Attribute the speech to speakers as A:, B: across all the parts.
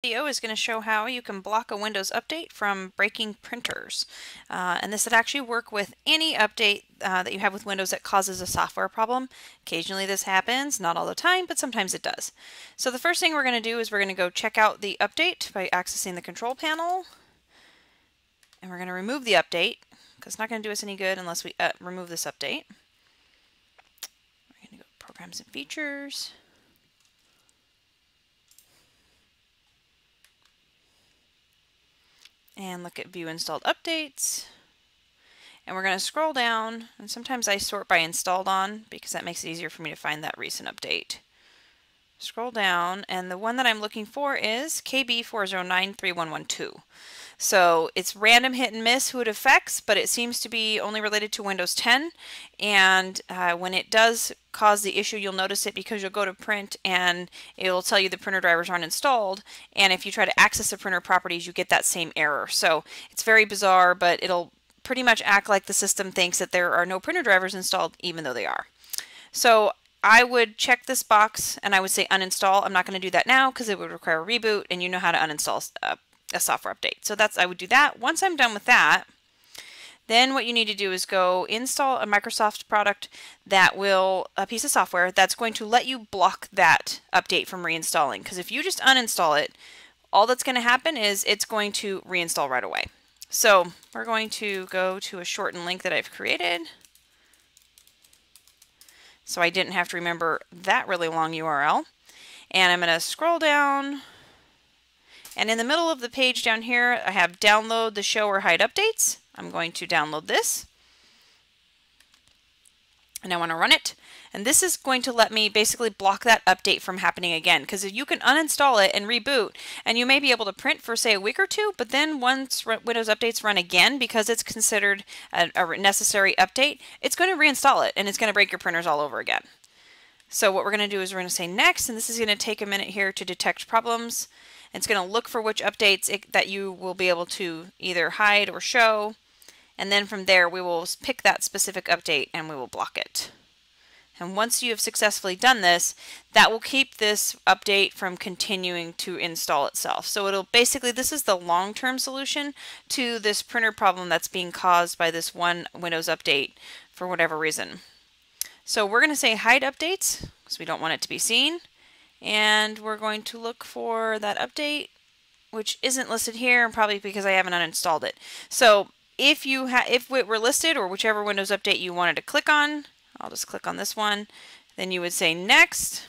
A: Video is going to show how you can block a Windows update from breaking printers. And this would actually work with any update that you have with Windows that causes a software problem. Occasionally this happens, not all the time, but sometimes it does. So the first thing we're going to do is we're going to go check out the update by accessing the control panel. And we're going to remove the update, because it's not going to do us any good unless we remove this update. We're going to go to Programs and Features. And look at View Installed Updates. And we're going to scroll down, and sometimes I sort by installed on because that makes it easier for me to find that recent update. Scroll down, and the one that I'm looking for is KB4093112. So it's random hit and miss who it affects, but it seems to be only related to Windows 10. And when it does cause the issue, you'll notice it because you'll go to print and it'll tell you the printer drivers aren't installed. And if you try to access the printer properties, you get that same error. So it's very bizarre, but it'll pretty much act like the system thinks that there are no printer drivers installed, even though they are. So I would check this box and I would say uninstall. I'm not going to do that now because it would require a reboot, and you know how to uninstall a software update. So I would do that. Once I'm done with that, then what you need to do is go install a Microsoft product that will, a piece of software that's going to let you block that update from reinstalling. Because if you just uninstall it, all that's going to happen is it's going to reinstall right away. So we're going to go to a shortened link that I've created, so I didn't have to remember that really long URL. And I'm going to scroll down. And in the middle of the page down here, I have download the show or hide updates. I'm going to download this. And I want to run it. And this is going to let me basically block that update from happening again. Because you can uninstall it and reboot, and you may be able to print for, say, a week or two, but then once Windows updates run again, because it's considered a necessary update, it's going to reinstall it, and it's going to break your printers all over again. So what we're going to do is we're going to say next, and this is going to take a minute here to detect problems. It's going to look for which updates that you will be able to either hide or show, and then from there we will pick that specific update and we will block it. And once you have successfully done this, that will keep this update from continuing to install itself. So it'll basically, this is the long-term solution to this printer problem that's being caused by this one Windows update for whatever reason. So we're going to say hide updates because we don't want it to be seen. And we're going to look for that update, which isn't listed here, and probably because I haven't uninstalled it. So if it were listed, or whichever Windows update you wanted to click on, I'll just click on this one, then you would say next.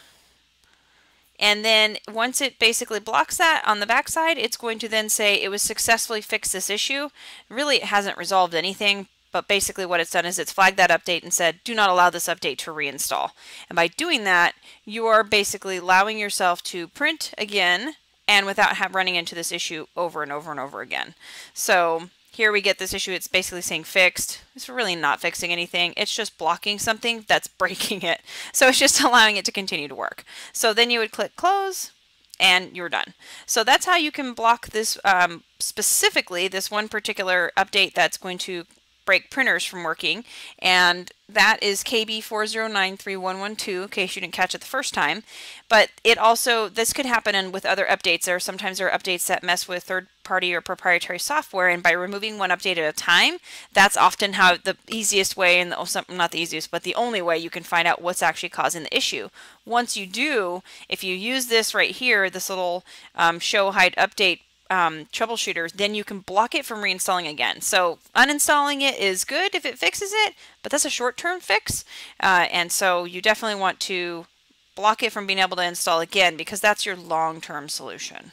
A: And then once it basically blocks that on the back side, it's going to then say it was successfully fixed this issue. Really, it hasn't resolved anything. But basically what it's done is it's flagged that update and said, do not allow this update to reinstall. And by doing that, you are basically allowing yourself to print again and without running into this issue over and over and over again. So here we get this issue. It's basically saying fixed. It's really not fixing anything. It's just blocking something that's breaking it. So it's just allowing it to continue to work. So then you would click close, and you're done. So that's how you can block this, specifically this one particular update that's going to break printers from working, and that is KB4093112, in case you didn't catch it the first time. But it also, this could happen with other updates. Sometimes there are updates that mess with third-party or proprietary software, and by removing one update at a time, that's often how the easiest way, and not the easiest, but the only way you can find out what's actually causing the issue. Once you do, if you use this right here, this little show hide update troubleshooters, then you can block it from reinstalling again. So uninstalling it is good if it fixes it, but that's a short-term fix, and so you definitely want to block it from being able to install again, because that's your long-term solution.